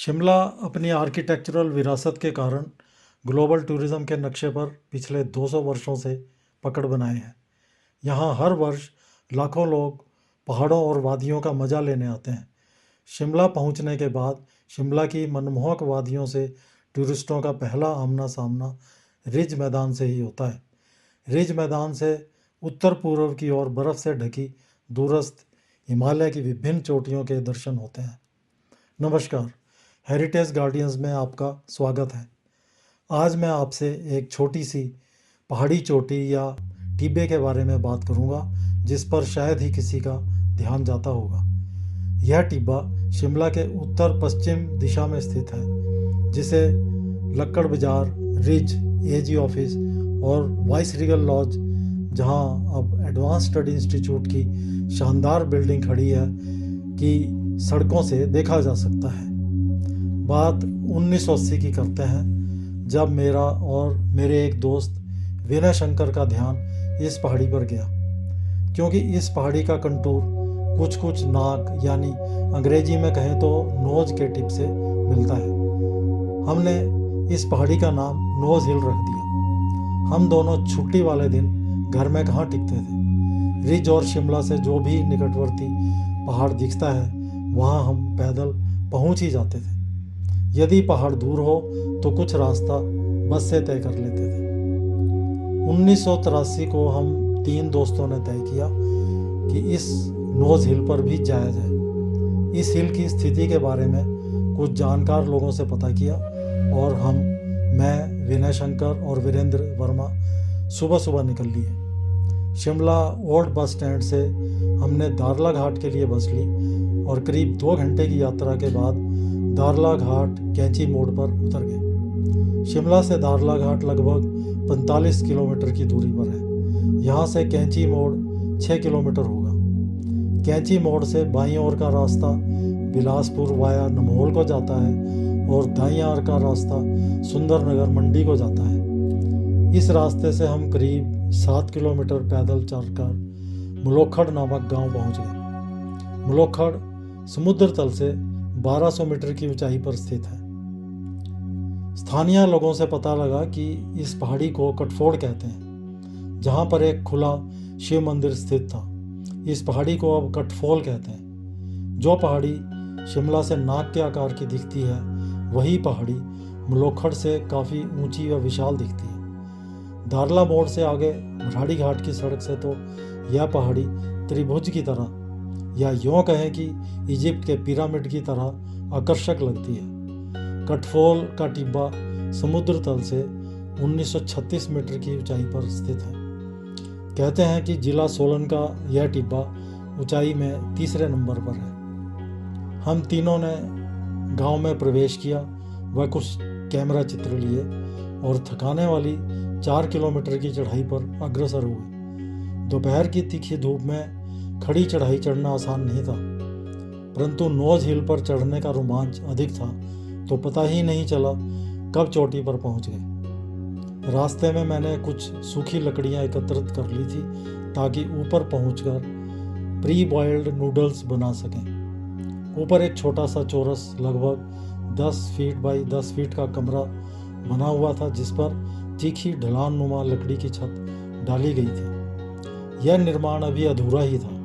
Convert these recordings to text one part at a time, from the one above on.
शिमला अपनी आर्किटेक्चरल विरासत के कारण ग्लोबल टूरिज्म के नक्शे पर पिछले 200 वर्षों से पकड़ बनाए हैं। यहाँ हर वर्ष लाखों लोग पहाड़ों और वादियों का मज़ा लेने आते हैं। शिमला पहुँचने के बाद शिमला की मनमोहक वादियों से टूरिस्टों का पहला आमना सामना रिज मैदान से ही होता है। रिज मैदान से उत्तर पूर्व की ओर बर्फ़ से ढकी दूरस्थ हिमालय की विभिन्न चोटियों के दर्शन होते हैं। नमस्कार, हेरिटेज गार्डियंस में आपका स्वागत है। आज मैं आपसे एक छोटी सी पहाड़ी चोटी या टिब्बे के बारे में बात करूंगा, जिस पर शायद ही किसी का ध्यान जाता होगा। यह टिब्बा शिमला के उत्तर पश्चिम दिशा में स्थित है, जिसे लक्कड़ बाजार, रिज, एजी ऑफिस और वाइस रीगल लॉज, जहां अब एडवांस स्टडी इंस्टीट्यूट की शानदार बिल्डिंग खड़ी है, की सड़कों से देखा जा सकता है। बात 1980 की करते हैं, जब मेरा और मेरे एक दोस्त विनय शंकर का ध्यान इस पहाड़ी पर गया, क्योंकि इस पहाड़ी का कंटूर कुछ कुछ नाक यानी अंग्रेजी में कहें तो नोज के टिप से मिलता है। हमने इस पहाड़ी का नाम नोज हिल रख दिया। हम दोनों छुट्टी वाले दिन घर में कहाँ टिकते थे। रिज और शिमला से जो भी निकटवर्ती पहाड़ दिखता है, वहाँ हम पैदल पहुँच ही जाते थे। यदि पहाड़ दूर हो तो कुछ रास्ता बस से तय कर लेते थे। 1983 को हम 3 दोस्तों ने तय किया कि इस नोज हिल पर भी जाया जाए। इस हिल की स्थिति के बारे में कुछ जानकार लोगों से पता किया और मैं, विनय शंकर और वीरेंद्र वर्मा सुबह सुबह निकल लिए। शिमला ओल्ड बस स्टैंड से हमने दारला घाट के लिए बस ली और करीब 2 घंटे की यात्रा के बाद दारला घाट कैंची मोड़ पर उतर गए। शिमला से दारला घाट लगभग 45 किलोमीटर की दूरी पर है। यहाँ से कैंची मोड़ 6 किलोमीटर होगा। कैंची मोड़ से बाईं ओर का रास्ता बिलासपुर वाया नमोल को जाता है और दाईं ओर का रास्ता सुंदरनगर मंडी को जाता है। इस रास्ते से हम करीब 7 किलोमीटर पैदल चलकर मुलोखड़ नामक गांव पहुंच गए। मुलोखड़ समुद्र तल से 1200 मीटर की ऊंचाई पर स्थित है। स्थानीय लोगों से पता लगा कि इस पहाड़ी को कटफोड़ कहते हैं, जहां पर एक खुला शिव मंदिर स्थित था। इस पहाड़ी को अब कटफोल कहते हैं। जो पहाड़ी शिमला से नाक के आकार की दिखती है, वही पहाड़ी मुलोखड़ से काफ़ी ऊंची व विशाल दिखती है। दारला मोड़ से आगे भराड़ी घाट की सड़क से तो यह पहाड़ी त्रिभुज की तरह, या यूँ कहें कि इजिप्ट के पिरामिड की तरह आकर्षक लगती है। कटफोल का टिब्बा समुद्र तल से 1936 मीटर की ऊंचाई पर स्थित है। कहते हैं कि जिला सोलन का यह टिब्बा ऊंचाई में 3रे नंबर पर है। हम तीनों ने गांव में प्रवेश किया व कुछ कैमरा चित्र लिए और थकाने वाली 4 किलोमीटर की चढ़ाई पर अग्रसर हुए। दोपहर की तीखी धूप में खड़ी चढ़ाई चढ़ना आसान नहीं था, परंतु नोज हिल पर चढ़ने का रोमांच अधिक था, तो पता ही नहीं चला कब चोटी पर पहुंच गए। रास्ते में मैंने कुछ सूखी लकड़ियां एकत्रित कर ली थी, ताकि ऊपर पहुंचकर प्री बॉइल्ड नूडल्स बना सकें। ऊपर एक छोटा सा चौरस लगभग 10 फीट बाई 10 फीट का कमरा बना हुआ था, जिस पर तीखी ढलान नुमा लकड़ी की छत डाली गई थी। यह निर्माण अभी अधूरा ही था।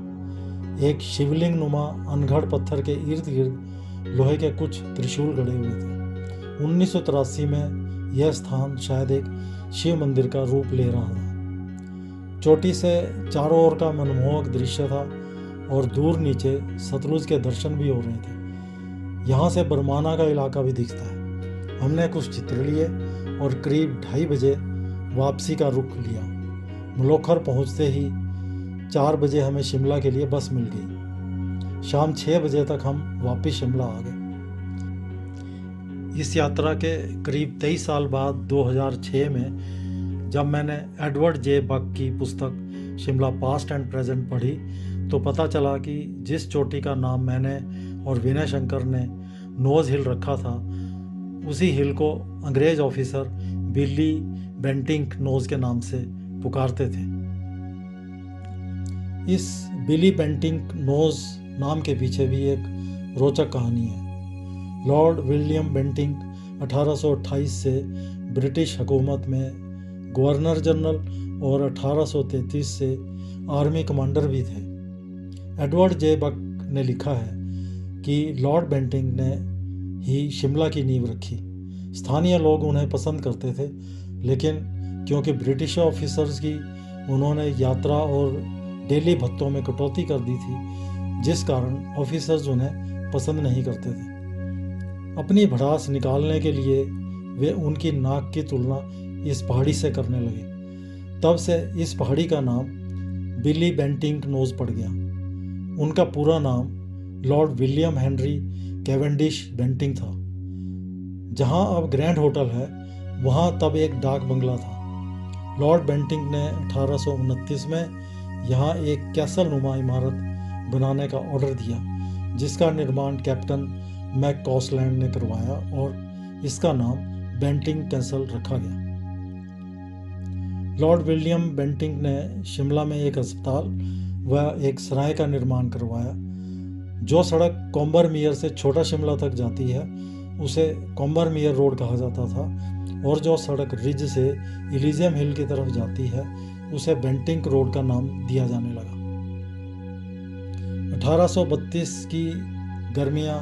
एक शिवलिंग नुमा अनगढ़ पत्थर के इर्द गिर्द लोहे के कुछ त्रिशूल गड़े हुए थे। 1983 में यह स्थान शायद एक शिव मंदिर का रूप ले रहा था। चोटी से चारों ओर का मनमोहक दृश्य था और दूर नीचे सतलुज के दर्शन भी हो रहे थे। यहाँ से बरमाना का इलाका भी दिखता है। हमने कुछ चित्र लिए और करीब 2:30 बजे वापसी का रुख लिया। मुलोखर पहुँचते ही 4 बजे हमें शिमला के लिए बस मिल गई। शाम 6 बजे तक हम वापस शिमला आ गए। इस यात्रा के करीब 23 साल बाद 2006 में जब मैंने एडवर्ड जे बक की पुस्तक शिमला पास्ट एंड प्रेजेंट पढ़ी, तो पता चला कि जिस चोटी का नाम मैंने और विनय शंकर ने नोज हिल रखा था, उसी हिल को अंग्रेज ऑफिसर बिली बेंटिंक नोज के नाम से पुकारते थे। इस बिली बेंटिंक नोज नाम के पीछे भी एक रोचक कहानी है। लॉर्ड विलियम बेंटिंक 1828 से ब्रिटिश हुकूमत में गवर्नर जनरल और 1833 से आर्मी कमांडर भी थे। एडवर्ड जे बक ने लिखा है कि लॉर्ड बेंटिंक ने ही शिमला की नींव रखी। स्थानीय लोग उन्हें पसंद करते थे, लेकिन क्योंकि ब्रिटिश ऑफिसर्स की उन्होंने यात्रा और डेली भत्तों में कटौती कर दी थी, जिस कारण ऑफिसर्स उन्हें पसंद नहीं करते थे। अपनी भड़ास निकालने के लिए वे उनकी नाक की तुलना इस पहाड़ी से करने लगे। तब से इस पहाड़ी का नाम बिली बेंटिंक नोज पड़ गया। उनका पूरा नाम Lord William Henry Cavendish Bentinck था। जहां अब ग्रैंड होटल है, वहां तब एक डाक बंगला था। लॉर्ड बेंटिंक ने 1829 में यहाँ एक कैसल नुमा इमारत बनाने का ऑर्डर दिया, जिसका निर्माण कैप्टन मैककॉसलैंड ने करवाया और इसका नाम बेंटिंक कैसल रखा गया। लॉर्ड विलियम बेंटिंक ने शिमला में एक अस्पताल व एक सराय का निर्माण करवाया। जो सड़क कॉम्बरमियर से छोटा शिमला तक जाती है उसे कॉम्बरमियर रोड कहा जाता था, और जो सड़क रिज से इलिजियम हिल की तरफ जाती है उसे बेंटिंक रोड का नाम दिया जाने लगा। 1832 की गर्मियां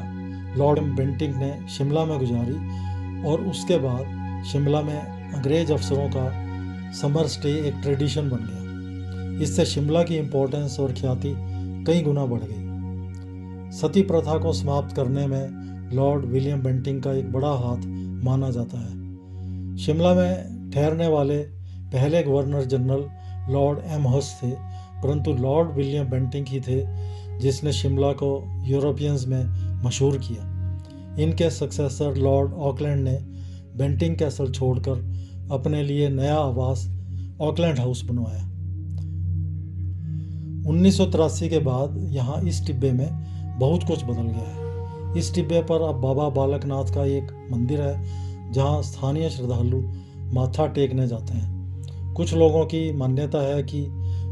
लॉर्ड बेंटिंक ने शिमला में गुजारी और उसके बाद शिमला में अंग्रेज अफसरों का समर स्टे एक ट्रेडिशन बन गया। इससे शिमला की इम्पोर्टेंस और ख्याति कई गुना बढ़ गई। सती प्रथा को समाप्त करने में लॉर्ड विलियम बेंटिंक का एक बड़ा हाथ माना जाता है। शिमला में ठहरने वाले पहले governor general Lord Amherst थे, परंतु लॉर्ड विलियम बेंटिंक ही थे जिसने शिमला को यूरोपियंस में मशहूर किया। इनके सक्सेसर लॉर्ड ऑकलैंड ने बेंटिंक कैसल छोड़कर अपने लिए नया आवास ऑकलैंड हाउस बनवाया। 1983 के बाद यहाँ इस टिब्बे में बहुत कुछ बदल गया है। इस टिब्बे पर अब बाबा बालकनाथ का एक मंदिर है, जहाँ स्थानीय श्रद्धालु माथा टेकने जाते हैं। कुछ लोगों की मान्यता है कि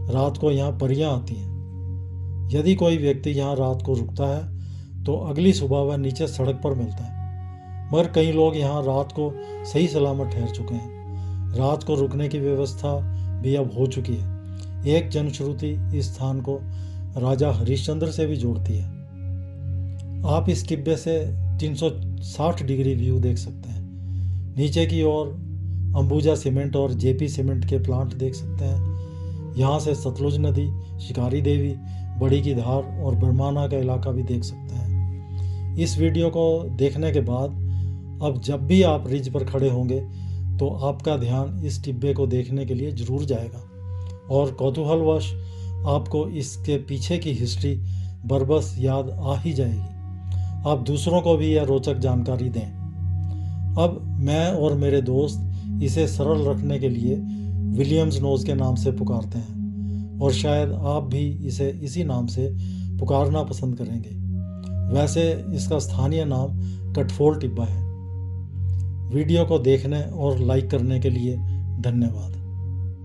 रात को यहाँ परियां आती हैं। यदि कोई व्यक्ति यहाँ रात को रुकता है तो अगली सुबह वह नीचे सड़क पर मिलता है, मगर कई लोग यहाँ रात को सही सलामत ठहर चुके हैं। रात को रुकने की व्यवस्था भी अब हो चुकी है। एक जनश्रुति इस स्थान को राजा हरिश्चंद्र से भी जोड़ती है। आप इस टिब्बे से 360 डिग्री व्यू देख सकते हैं। नीचे की ओर अंबुजा सीमेंट और जेपी सीमेंट के प्लांट देख सकते हैं। यहाँ से सतलुज नदी, शिकारी देवी, बड़ी की धार और बरमाना का इलाका भी देख सकते हैं। इस वीडियो को देखने के बाद अब जब भी आप रिज पर खड़े होंगे तो आपका ध्यान इस टिब्बे को देखने के लिए जरूर जाएगा और कौतूहलवश आपको इसके पीछे की हिस्ट्री बरबस याद आ ही जाएगी। आप दूसरों को भी यह रोचक जानकारी दें। अब मैं और मेरे दोस्त इसे सरल रखने के लिए विलियम्स नोज के नाम से पुकारते हैं, और शायद आप भी इसे इसी नाम से पुकारना पसंद करेंगे। वैसे इसका स्थानीय नाम कटफोल टिब्बा है। वीडियो को देखने और लाइक करने के लिए धन्यवाद।